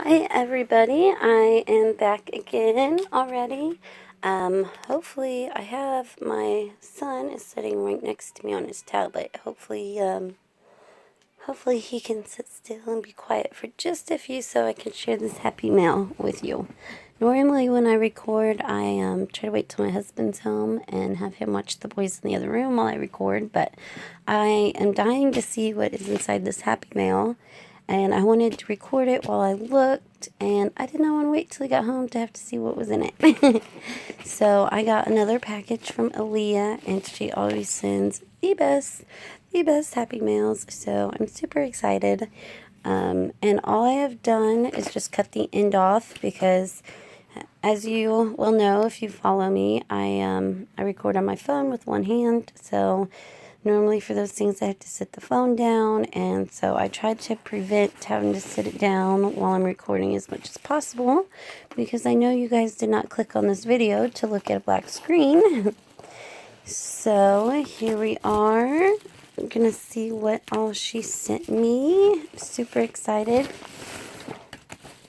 Hi everybody, I am back again already. Hopefully I have my son is sitting right next to me on his tablet. Hopefully he can sit still and be quiet for just a few so I can share this happy mail with you. Normally when I record, I try to wait till my husband's home and have him watch the boys in the other room while I record, but I am dying to see what is inside this happy mail. And I wanted to record it while I looked, and I did not want to wait till I got home to have to see what was in it. So I got another package from Alia, and she always sends the best happy mails. So I'm super excited. And all I have done is just cut the end off because, as you will know if you follow me, I record on my phone with one hand. So normally for those things I have to sit the phone down, and so I tried to prevent having to sit it down while I'm recording as much as possible because I know you guys did not click on this video to look at a black screen. So here we are. I'm gonna see what all she sent me. Super excited.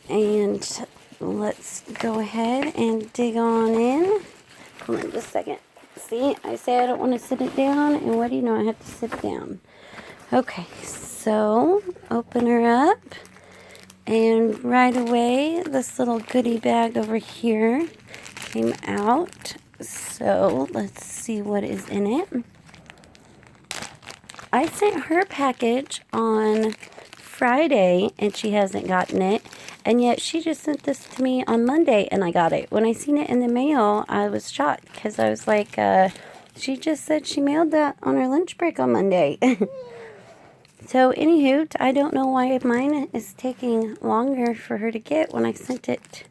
And let's go ahead and dig on in. Hold on just a second. See, I say I don't want to sit it down, and what do you know? I have to sit down. Okay, so open her up, and right away, this little goodie bag over here came out. So let's see what is in it. I sent her package on Friday, and she hasn't gotten it. And yet she just sent this to me on Monday, and I got it. When I seen it in the mail, I was shocked because I was like, she just said she mailed that on her lunch break on Monday. So, anywho, I don't know why mine is taking longer for her to get when I sent it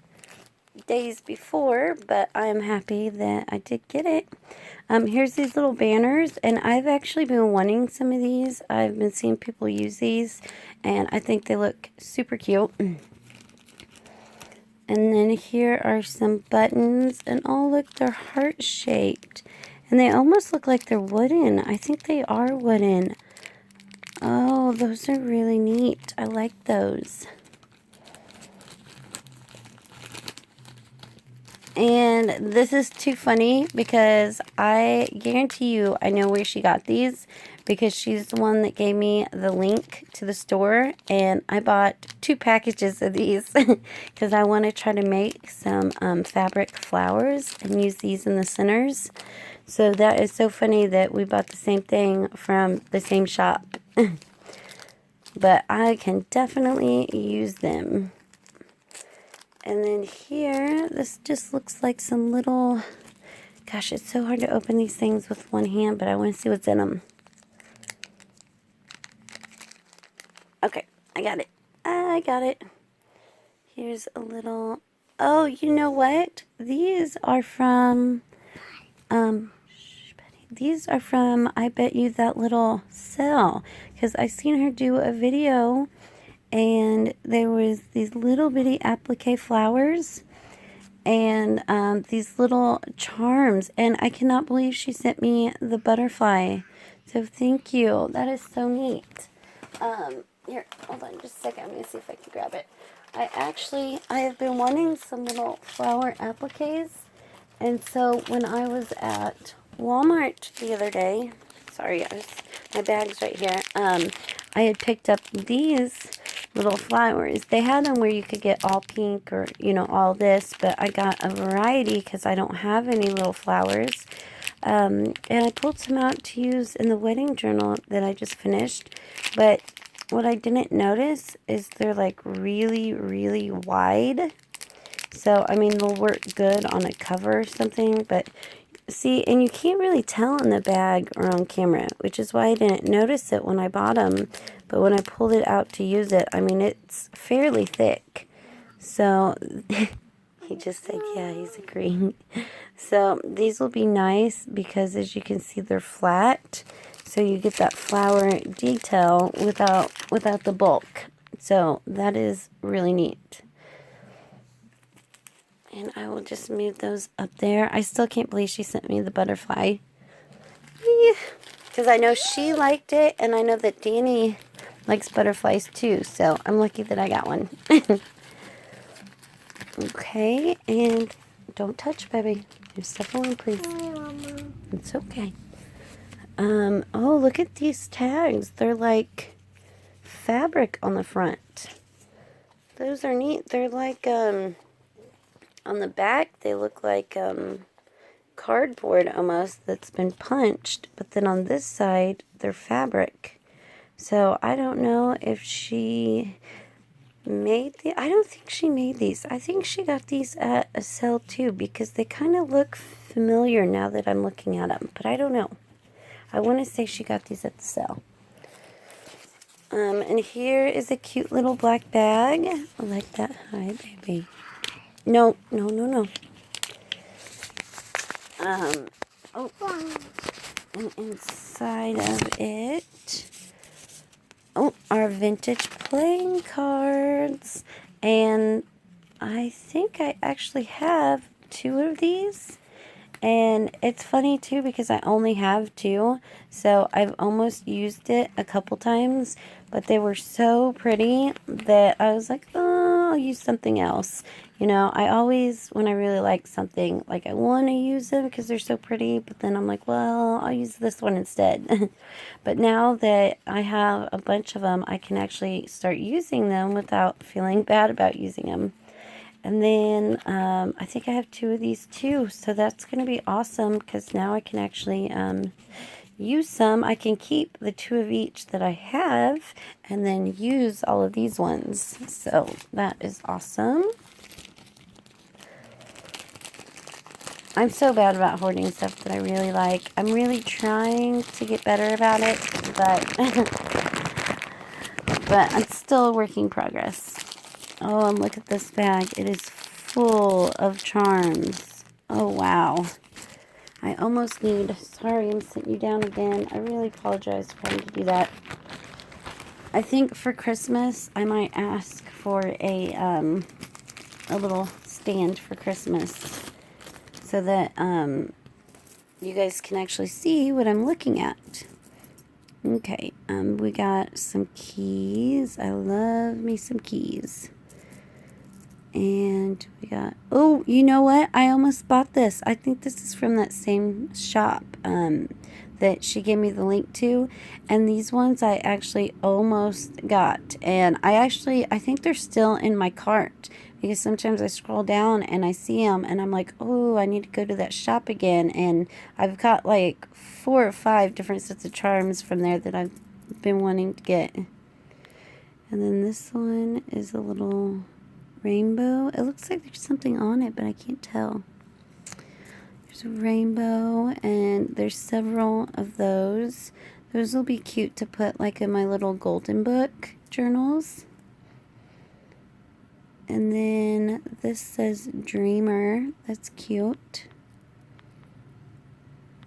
days before, but I'm happy that I did get it. Here's these little banners, and I've actually been wanting some of these. I've been seeing people use these, and I think they look super cute. And then here are some buttons, and oh look, they're heart-shaped. And they almost look like they're wooden. I think they are wooden. Oh, those are really neat. I like those. And this is too funny because I guarantee you I know where she got these because she's the one that gave me the link to the store, and I bought 2 packages of these because I want to try to make some fabric flowers and use these in the centers. So that is so funny that we bought the same thing from the same shop. But I can definitely use them. And then here, this just looks like some little, gosh, it's so hard to open these things with one hand, but I want to see what's in them. Okay, I got it. I got it. Here's a little, oh, you know what? These are from, I Bet You That Little Cell, because I seen her do a video, and there was these little bitty applique flowers, and these little charms, and I cannot believe she sent me the butterfly. So thank you. That is so neat. Here, hold on just a second. I'm going to see if I can grab it. I have been wanting some little flower appliques, and so when I was at Walmart the other day, sorry, my bag's right here, I had picked up these little flowers. They had them where you could get all pink or, you know, all this, but I got a variety because I don't have any little flowers. And I pulled some out to use in the wedding journal that I just finished, but what I didn't notice is they're like really, really wide. So, I mean, they'll work good on a cover or something, but see, and you can't really tell in the bag or on camera, which is why I didn't notice it when I bought them. But when I pulled it out to use it, I mean, it's fairly thick. So, he just said, yeah, he's agreeing. So, these will be nice because, as you can see, they're flat. So, you get that flower detail without the bulk. So, that is really neat. And I will just move those up there. I still can't believe she sent me the butterfly. Because I know she liked it, and I know that Danny likes butterflies too. So I'm lucky that I got one. Okay, and don't touch, baby. Leave stuff alone, please. It's okay. Oh, look at these tags. They're like fabric on the front. Those are neat. They're like, on the back, they look like, cardboard almost that's been punched. But then on this side, they're fabric. So I don't know if she made the, I don't think she made these. I think she got these at a sale too, because they kind of look familiar now that I'm looking at them. But I don't know. I want to say she got these at the sale. And here is a cute little black bag. I like that. Hi, baby. No, no, no, no. Oh, and inside of it, oh, our vintage playing cards. And I think I actually have 2 of these. And it's funny too because I only have 2, so I've almost used it a couple times, but they were so pretty that I was like, oh, I'll use something else. You know, I always, when I really like something, like I want to use them because they're so pretty, but then I'm like, well, I'll use this one instead. But now that I have a bunch of them, I can actually start using them without feeling bad about using them. And then I think I have 2 of these too, so that's going to be awesome because now I can actually use some. I can keep the 2 of each that I have and then use all of these ones. So that is awesome. I'm so bad about hoarding stuff that I really like. I'm really trying to get better about it, but I'm still a work in progress. Oh, and look at this bag. It is full of charms. Oh, wow. I almost need... Sorry, I'm sitting you down again. I really apologize for having to do that. I think for Christmas, I might ask for a little stand for Christmas so that you guys can actually see what I'm looking at. Okay, we got some keys. I love me some keys. And we got, oh, you know what? I almost bought this. I think this is from that same shop that she gave me the link to. And these ones I actually almost got. And I think they're still in my cart. Because sometimes I scroll down and I see them and I'm like, oh, I need to go to that shop again. And I've got like 4 or 5 different sets of charms from there that I've been wanting to get. And then this one is a little... rainbow. It looks like there's something on it, but I can't tell. There's a rainbow, and there's several of those. Those will be cute to put like in my little golden book journals. And then this says Dreamer. That's cute.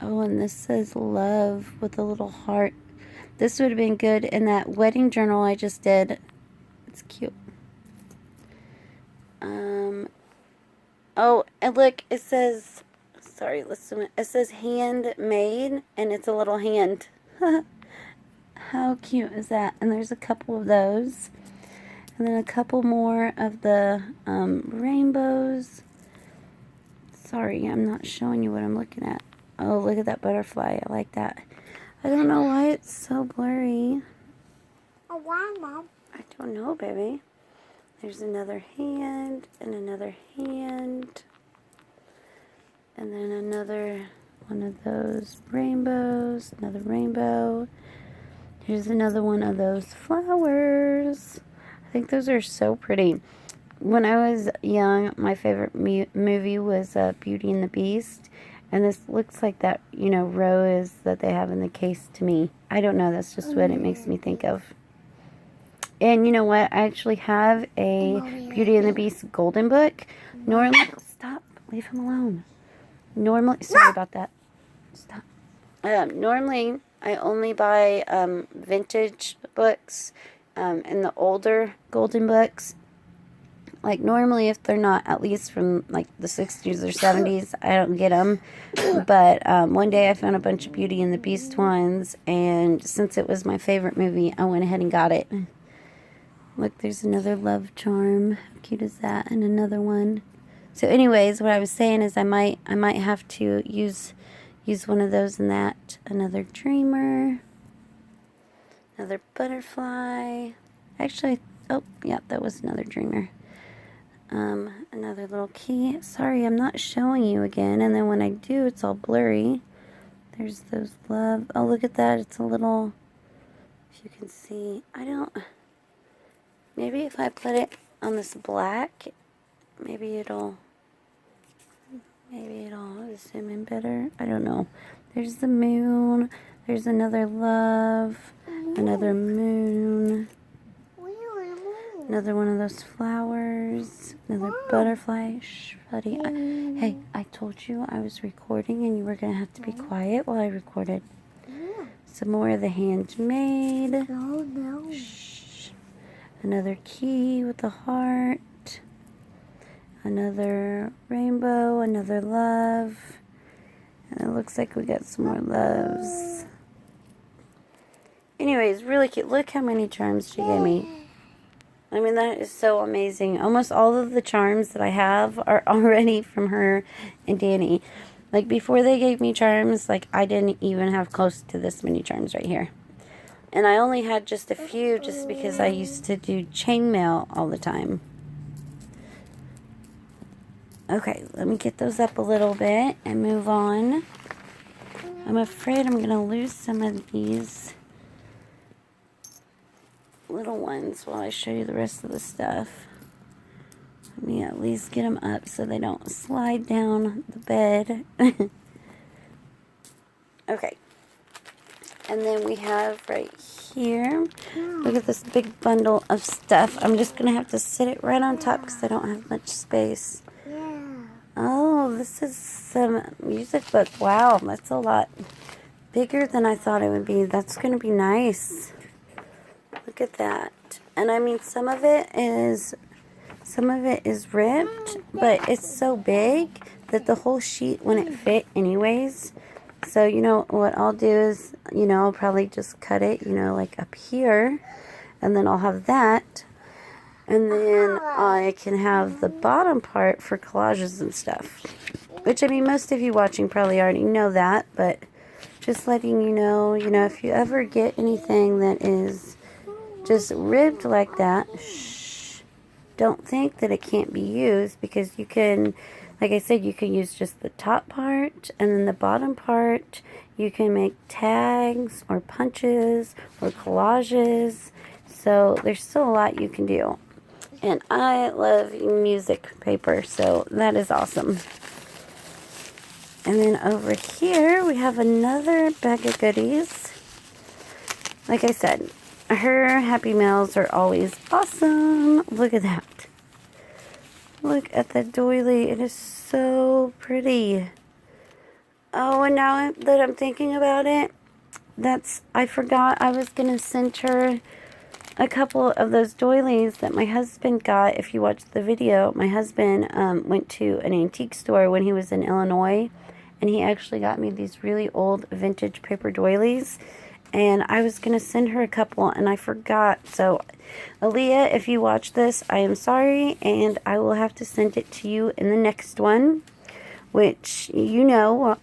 Oh, and this says Love with a little heart. This would have been good in that wedding journal I just did. It's cute. Oh, and look, it says, sorry, listen, it says handmade, and it's a little hand. How cute is that? And there's a couple of those. And then a couple more of the rainbows. Sorry, I'm not showing you what I'm looking at. Oh, look at that butterfly. I like that. I don't know why it's so blurry. Oh, why, Mom? I don't know, baby. There's another hand, and another hand, and then another one of those rainbows, another rainbow. Here's another one of those flowers. I think those are so pretty. When I was young, my favorite movie was Beauty and the Beast, and this looks like that, you know, rose that they have in the case to me. I don't know, that's just what it makes me think of. And you know what? I actually have a Beauty and the Beast golden book. Normally, stop. Leave him alone. Normally, sorry about that. Stop. Normally, I only buy vintage books and the older golden books. Like normally, if they're not at least from like the 60s or 70s, I don't get them. But one day I found a bunch of Beauty and the Beast ones, and since it was my favorite movie, I went ahead and got it. Look, there's another love charm. How cute is that? And another one. So anyways, what I was saying is I might have to use one of those in that. Another dreamer. Another butterfly. Actually, oh, yeah, that was another dreamer. Another little key. Sorry, I'm not showing you again. And then when I do, it's all blurry. There's those love. Oh, look at that. It's a little, if you can see. Maybe if I put it on this black, maybe it'll zoom in better. I don't know. There's the moon. There's another love. Another moon. Another one of those flowers. Another butterfly. Shh, buddy. Hey, I told you I was recording and you were going to have to be quiet while I recorded. Some more of the handmade. No. Shh. Another key with a heart. Another rainbow. Another love. And it looks like we got some more loves. Anyways, really cute. Look how many charms she gave me. I mean, that is so amazing. Almost all of the charms that I have are already from her and Danny. Like, before they gave me charms, like, I didn't even have close to this many charms right here. And I only had just a few just because I used to do chainmail all the time. Okay, let me get those up a little bit and move on. I'm afraid I'm going to lose some of these little ones while I show you the rest of the stuff. Let me at least get them up so they don't slide down the bed. Okay. And then we have right here, look at this big bundle of stuff. I'm just going to have to sit it right on top because I don't have much space. Oh, this is some music book. Wow, that's a lot bigger than I thought it would be. That's going to be nice. Look at that. And I mean, some of it is ripped, but it's so big that the whole sheet wouldn't fit anyways. So, you know, what I'll do is, you know, I'll probably just cut it, you know, like up here. And then I'll have that. And then I can have the bottom part for collages and stuff. Which, I mean, most of you watching probably already know that. But just letting you know, if you ever get anything that is just ribbed like that, shh, don't think that it can't be used, because you can, like I said, you can use just the top part, and then the bottom part you can make tags or punches or collages. So there's still a lot you can do. And I love music paper, so that is awesome. And then over here we have another bag of goodies. Like I said, her Happy Meals are always awesome. Look at that. Look at the doily. It is so pretty. Oh, and now that I'm thinking about it, I forgot I was going to send her a couple of those doilies that my husband got. If you watched the video, my husband went to an antique store when he was in Illinois, and he actually got me these really old vintage paper doilies. And I was going to send her a couple, and I forgot. So, Alia, if you watch this, I am sorry, and I will have to send it to you in the next one, which,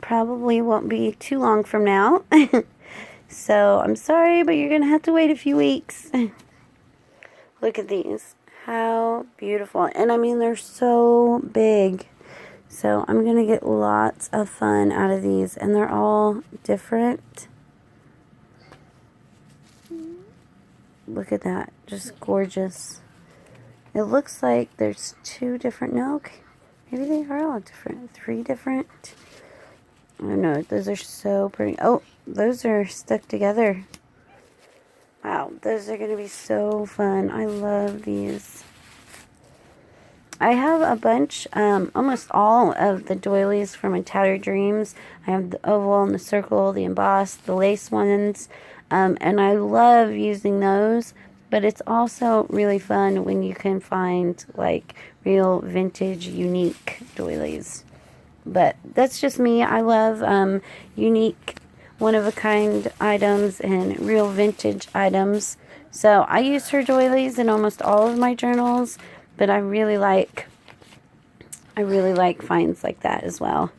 probably won't be too long from now. So, I'm sorry, but you're going to have to wait a few weeks. Look at these. How beautiful. And, I mean, they're so big. So, I'm going to get lots of fun out of these, and they're all different. Look at that. Just gorgeous. It looks like there's two different, maybe they are all different. 3 different. I don't know. Those are so pretty. Oh, those are stuck together. Wow, those are going to be so fun. I love these. I have a bunch, almost all of the doilies from my Tattered Dreams. I have the oval and the circle, the embossed, the lace ones. And I love using those, but it's also really fun when you can find like real vintage, unique doilies. But that's just me. I love unique, one-of-a-kind items and real vintage items, So I use her doilies in almost all of my journals, but I really like finds like that as well.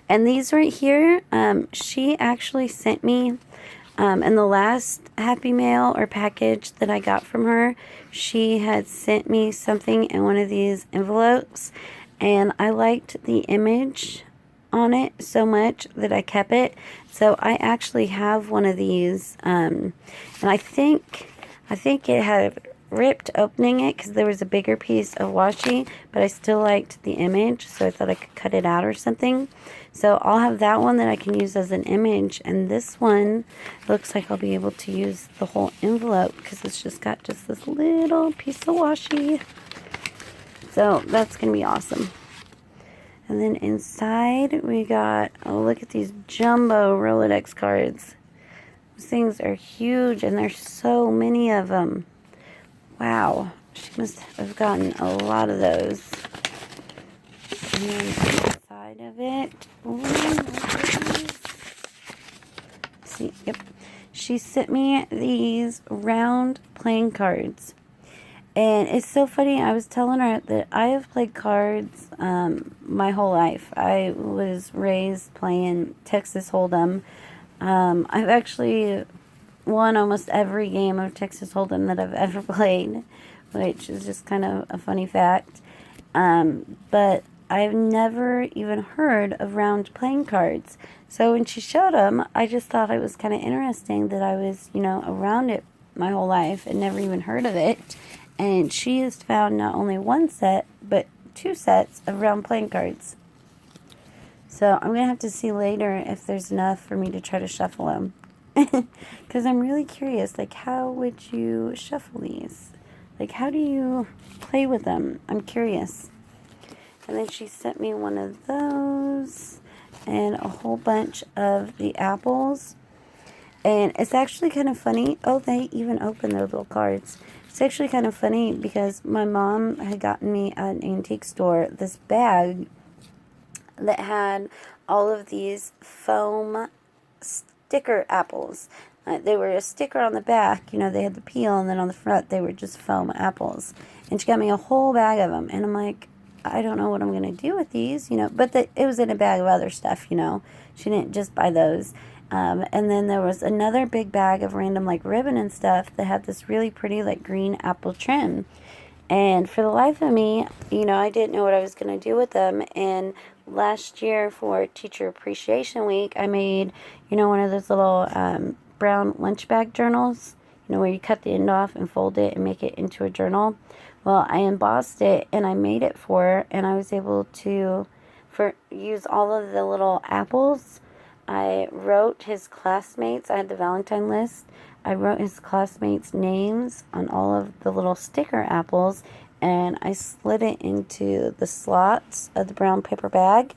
And these right here, she actually sent me, in the last Happy Mail or package that I got from her, she had sent me something in one of these envelopes, and I liked the image on it so much that I kept it. So I actually have one of these, and I think it had ripped opening it because there was a bigger piece of washi, but I still liked the image, so I thought I could cut it out or something. So I'll have that one that I can use as an image, and this one looks like I'll be able to use the whole envelope because it's just got just this little piece of washi. So that's going to be awesome. And then inside we got, oh, look at these jumbo Rolodex cards. These things are huge, and there's so many of them. Wow, she must have gotten a lot of those. And then inside of it, see, yep, she sent me these round playing cards. And it's so funny, I was telling her that I have played cards my whole life. I was raised playing Texas Hold'em. I've actually won almost every game of Texas Hold'em that I've ever played, which is just kind of a funny fact. But I've never even heard of round playing cards. So when she showed them, I just thought it was kind of interesting that I was, around it my whole life and never even heard of it. And she has found not only one set, but 2 sets of round playing cards. So I'm going to have to see later if there's enough for me to try to shuffle them. Because I'm really curious, like, how would you shuffle these? Like, how do you play with them? I'm curious. And then she sent me one of those and a whole bunch of the apples. And it's actually kind of funny. Oh, they even open their little cards. It's actually kind of funny because my mom had gotten me at an antique store this bag that had all of these foam sticker apples. They were a sticker on the back, they had the peel, and then on the front they were just foam apples. And she got me a whole bag of them, and I'm like, I don't know what I'm going to do with these, but it was in a bag of other stuff, She didn't just buy those. And then there was another big bag of random, like, ribbon and stuff that had this really pretty, like, green apple trim. And for the life of me, I didn't know what I was going to do with them. And last year for Teacher Appreciation Week, I made, one of those little brown lunch bag journals, where you cut the end off and fold it and make it into a journal. Well, I embossed it and I made it for her, and I was able to use all of the little apples. I wrote his classmates. I had the Valentine list. I wrote his classmates' names on all of the little sticker apples, and I slid it into the slots of the brown paper bag.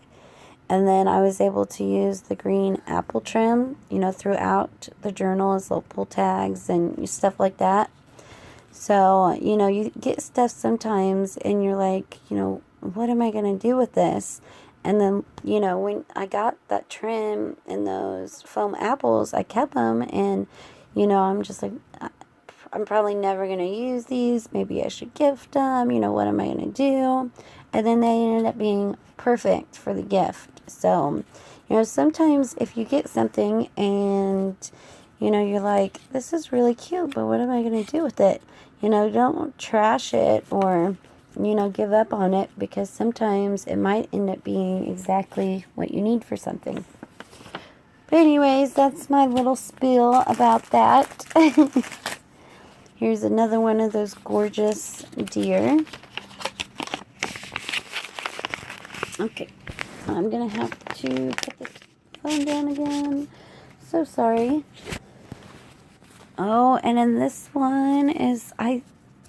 And then I was able to use the green apple trim, throughout the journal as little pull tags and stuff like that. So, you get stuff sometimes and you're like, what am I going to do with this? And then, when I got that trim and those foam apples, I kept them, and, I'm just like, I'm probably never going to use these. Maybe I should gift them. What am I going to do? And then they ended up being perfect for the gift. So, sometimes if you get something and, you're like, this is really cute, but what am I going to do with it? Don't trash it or, give up on it, because sometimes it might end up being exactly what you need for something. But anyways, that's my little spiel about that. Here's another one of those gorgeous deer. Okay, I'm going to have to put the phone down again. So sorry. Oh, and then this one is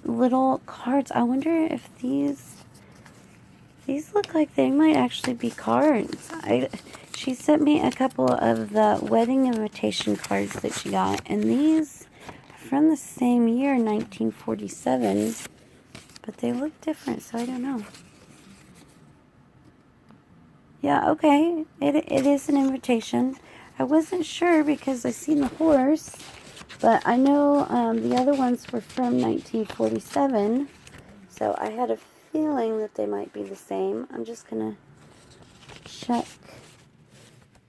little cards. I wonder if these look like they might actually be cards. She sent me a couple of the wedding invitation cards that she got, and these are from the same year, 1947, but they look different, so I don't know. Yeah, okay, it is an invitation. I wasn't sure because I seen the horse, But I know the other ones were from 1947, so I had a feeling that they might be the same. I'm just gonna check.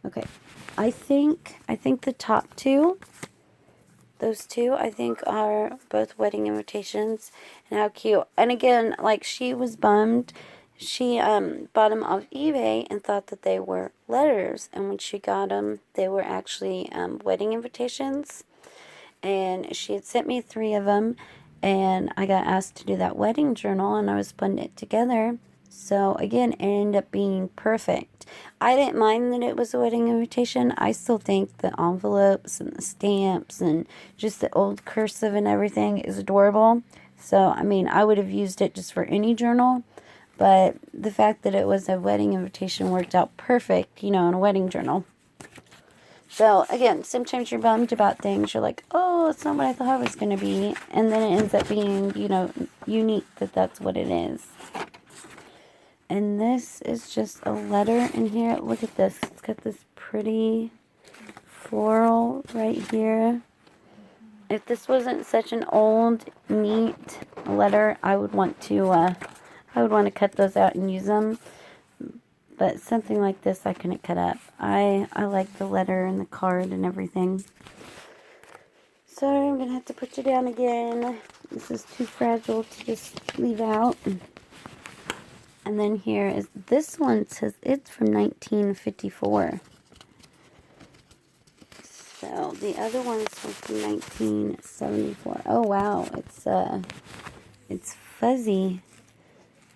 Okay, I think the top two, those two, I think are both wedding invitations, and how cute. And again, like, she was bummed. She bought them off eBay and thought that they were letters, and when she got them, they were actually wedding invitations. And she had sent me 3 of them, and I got asked to do that wedding journal, and I was putting it together. So again, it ended up being perfect. I didn't mind that it was a wedding invitation. I still think the envelopes and the stamps and just the old cursive and everything is adorable. So, I mean, I would have used it just for any journal, but the fact that it was a wedding invitation worked out perfect, you know, in a wedding journal. So, again, sometimes you're bummed about things. You're like, oh, it's not what I thought it was going to be. And then it ends up being, you know, unique that that's what it is. And this is just a letter in here. Look at this. It's got this pretty floral right here. If this wasn't such an old, neat letter, I would want to cut those out and use them. But something like this I couldn't cut up. I like the letter and the card and everything. Sorry, I'm going to have to put you down again. This is too fragile to just leave out. And then here is, this one says it's from 1954. So the other ones were from 1974. Oh wow, it's fuzzy.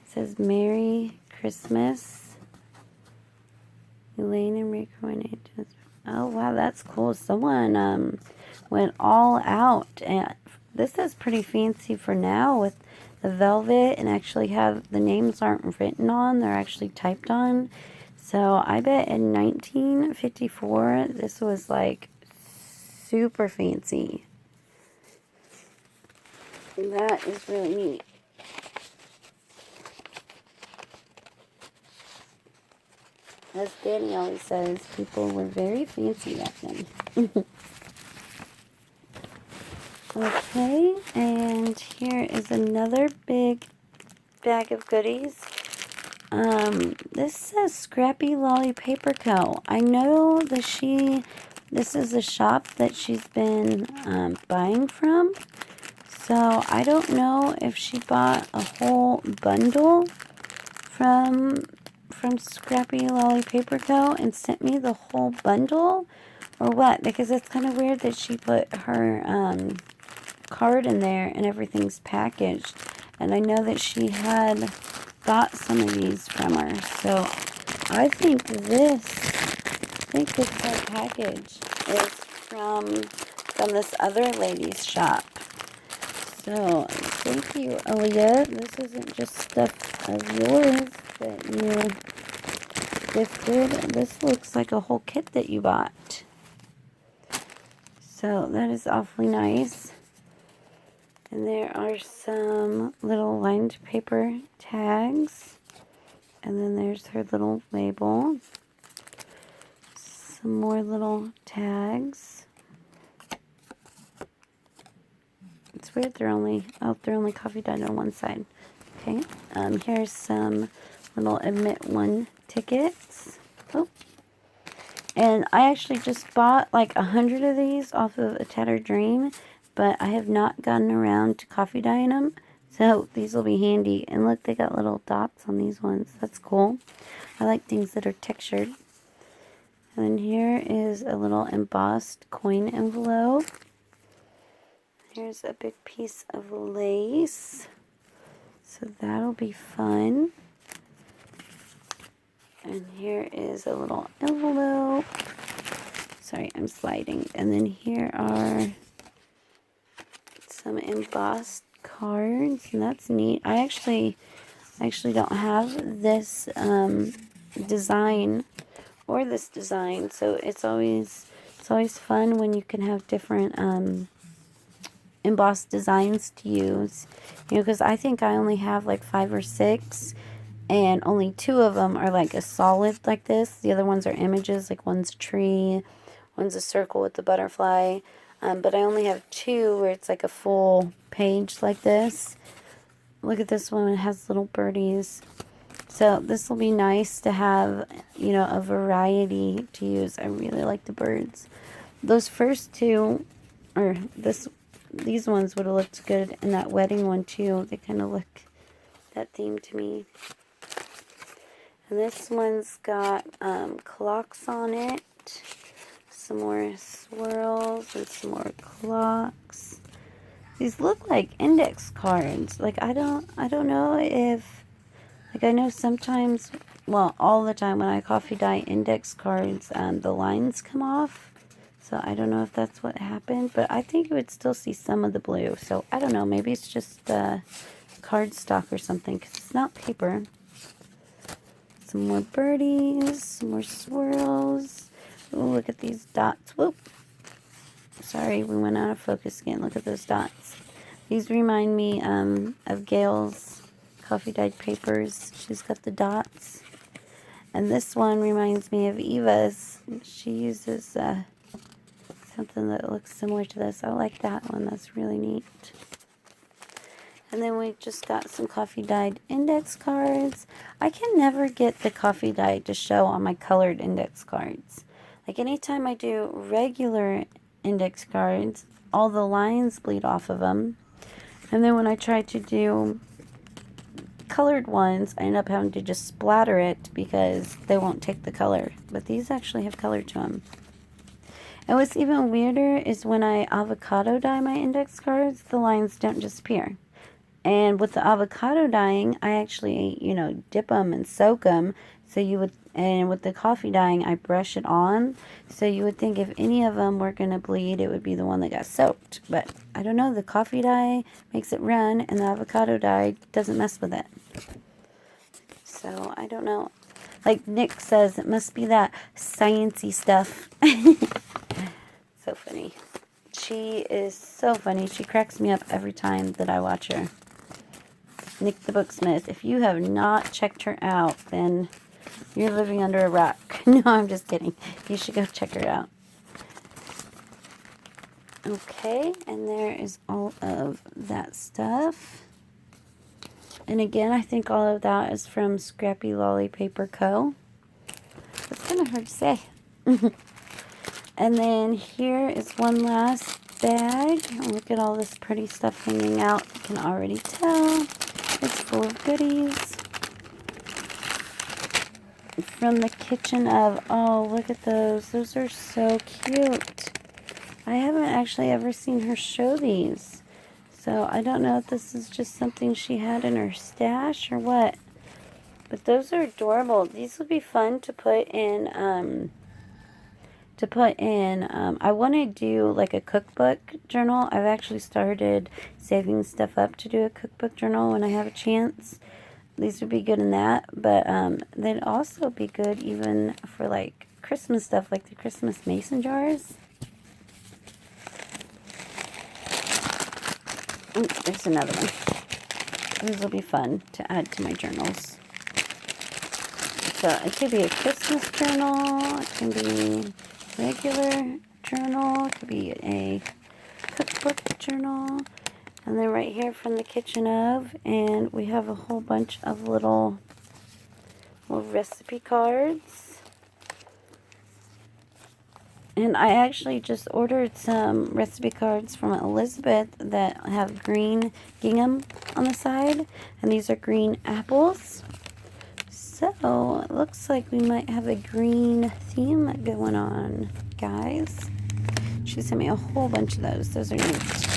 It says Merry Christmas, Elaine and Rick. Oh wow, that's cool. Someone went all out, and this is pretty fancy for now with the velvet, and actually have the names aren't written on, they're actually typed on. So I bet in 1954 this was like super fancy. That is really neat. As Danny always says, people were very fancy back then. Okay, and here is another big bag of goodies. This says Scrappy Lolly Paper Co. I know that this is a shop that she's been buying from. So I don't know if she bought a whole bundle from Scrappy Lolly Paper Co. and sent me the whole bundle, or what, because it's kind of weird that she put her card in there and everything's packaged. And I know that she had got some of these from her. So I think this whole package is from this other lady's shop. So thank you, Alia. This isn't just stuff of yours that you gifted. This looks like a whole kit that you bought. So that is awfully nice. And there are some little lined paper tags. And then there's her little label. Some more little tags. It's weird they're only coffee done on one side. Okay. Here's some little admit one tickets. Oh. And I actually just bought like 100 of these off of A Tattered Dream, but I have not gotten around to coffee dyeing them. So these will be handy. And look, they got little dots on these ones. That's cool. I like things that are textured. And then here is a little embossed coin envelope. Here's a big piece of lace. So that'll be fun. And here is a little envelope. Sorry, I'm sliding. And then here are some embossed cards, and that's neat. I actually don't have this design or this design, so it's always fun when you can have different embossed designs to use. You know, because I think I only have like 5 or 6, and only 2 of them are like a solid like this. The other ones are images, like one's a tree, one's a circle with the butterfly. But I only have 2 where it's like a full page like this. Look at this one, it has little birdies. So this will be nice to have, you know, a variety to use. I really like the birds. Those first 2, or these ones would have looked good in that wedding one too. They kind of look that theme to me. And this one's got clocks on it. Some more swirls and some more clocks. These look like index cards. Like I don't know if, like I know sometimes, well, all the time when I coffee dye index cards, the lines come off. So I don't know if that's what happened, but I think you would still see some of the blue. So I don't know, maybe it's just cardstock or something, because it's not paper. Some more birdies, some more swirls. Ooh, look at these dots. Whoop. Sorry, we went out of focus again. Look at those dots. These remind me of Gail's coffee dyed papers. She's got the dots. And this one reminds me of Eva's. She uses something that looks similar to this. I like that one. That's really neat. And then we just got some coffee dyed index cards. I can never get the coffee dye to show on my colored index cards. Like anytime I do regular index cards, all the lines bleed off of them. And then when I try to do colored ones, I end up having to just splatter it because they won't take the color. But these actually have color to them. And what's even weirder is when I avocado dye my index cards, the lines don't disappear. And with the avocado dyeing, I actually, you know, dip them and soak them. So you would, and with the coffee dyeing, I brush it on. So you would think if any of them were going to bleed, it would be the one that got soaked. But I don't know, the coffee dye makes it run, and the avocado dye doesn't mess with it. So I don't know. Like Nick says, it must be that science-y stuff. So funny. She is so funny. She cracks me up every time that I watch her. Nick the Booksmith. If you have not checked her out, then you're living under a rock. No, I'm just kidding. You should go check her out. Okay, and there is all of that stuff. And again, I think all of that is from Scrappy Lolly Paper Co. It's kind of hard to say. And then here is one last bag. Look at all this pretty stuff hanging out. You can already tell. It's full of goodies. From the kitchen of, oh, look at those. Those are so cute. I haven't actually ever seen her show these. So I don't know if this is just something she had in her stash or what. But those are adorable. These would be fun to put in, I want to do like a cookbook journal. I've actually started saving stuff up to do a cookbook journal when I have a chance. These would be good in that, but they'd also be good even for like Christmas stuff, like the Christmas mason jars. Ooh, there's another one. These will be fun to add to my journals. So it could be a Christmas journal, it can be regular journal, it could be a cookbook journal. And then right here from the kitchen of, and we have a whole bunch of little recipe cards. And I actually just ordered some recipe cards from Elizabeth that have green gingham on the side. And these are green apples. So it looks like we might have a green theme going on, guys. She sent me a whole bunch of those. Those are neat.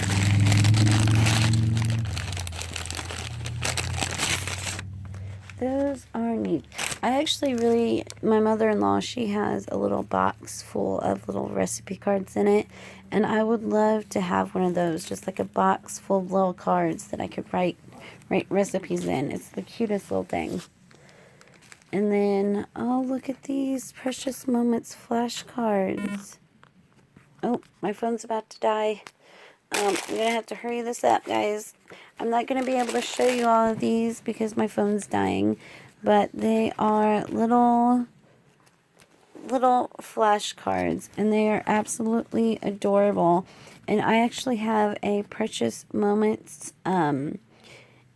Those are neat. I actually really, my mother-in-law, she has a little box full of little recipe cards in it. And I would love to have one of those, just like a box full of little cards that I could write recipes in. It's the cutest little thing. And then, oh, look at these Precious Moments flashcards. Oh, my phone's about to die. I'm going to have to hurry this up, guys. I'm not going to be able to show you all of these because my phone's dying. But they are little little flashcards, and they are absolutely adorable. And I actually have a Precious Moments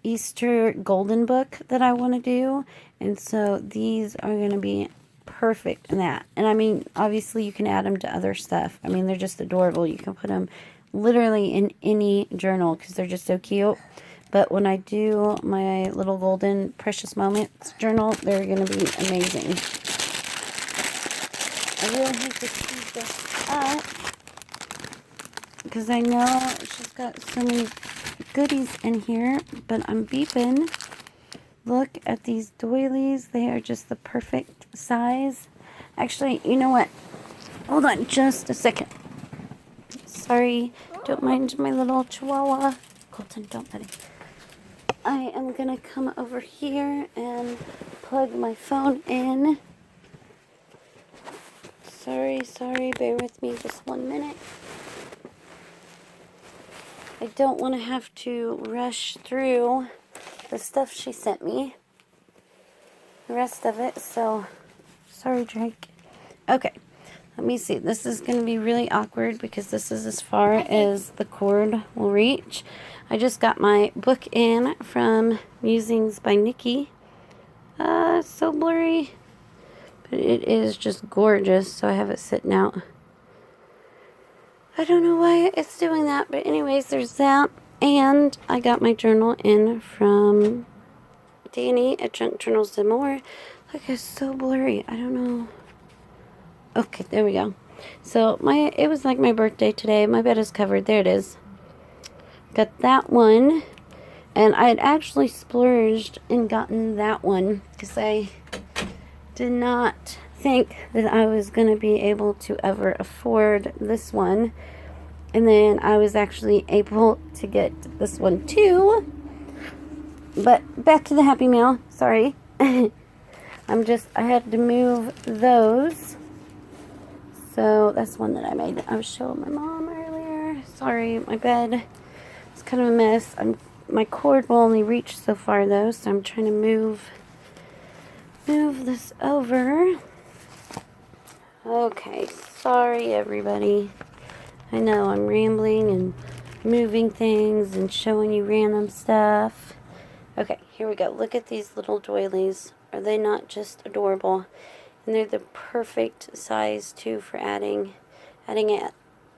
Easter golden book that I want to do, and so these are going to be perfect in that. And I mean, obviously you can add them to other stuff. I mean, they're just adorable. You can put them literally in any journal because they're just so cute. But when I do my little golden Precious Moments journal, they're going to be amazing. I really hate to keep this up because I know she's got so many goodies in here, but I'm beeping. Look at these doilies. They are just the perfect size. Actually, you know what? Hold on just a second. Sorry, don't mind my little chihuahua. Colton, don't pet him. I am going to come over here and plug my phone in. Sorry, bear with me just 1 minute. I don't want to have to rush through the stuff she sent me. The rest of it, so sorry, Drake. Okay, let me see. This is going to be really awkward because this is as far as the cord will reach. I just got my book in from Musings by Nikki. It's so blurry, but it is just gorgeous, so I have it sitting out. I don't know why it's doing that, but anyways, there's that. And I got my journal in from Danny at Junk Journals and More. Look, it's so blurry. I don't know. Okay, there we go. So it was like my birthday today. My bed is covered. There it is. Got that one. And I had actually splurged and gotten that one because I did not think that I was going to be able to ever afford this one. And then I was actually able to get this one too. But back to the Happy Meal. Sorry. I had to move those. So that's one that I made. I was showing my mom earlier. Sorry, my bed is kind of a mess. My cord will only reach so far though, so I'm trying to move this over. Okay, sorry everybody. I know I'm rambling and moving things and showing you random stuff. Okay, here we go. Look at these little doilies. Are they not just adorable? And they're the perfect size too for adding it.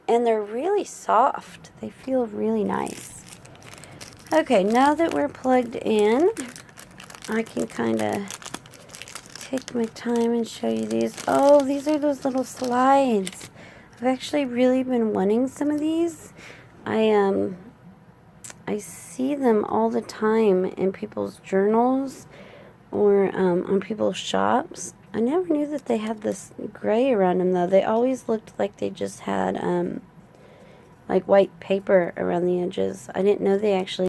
And they're really soft. They feel really nice. Okay, now that we're plugged in, I can kind of take my time and show you these. Oh, these are those little slides. I've actually really been wanting some of these. I see them all the time in people's journals or on people's shops. I never knew that they had this gray around them though. They always looked like they just had like white paper around the edges. I didn't know they actually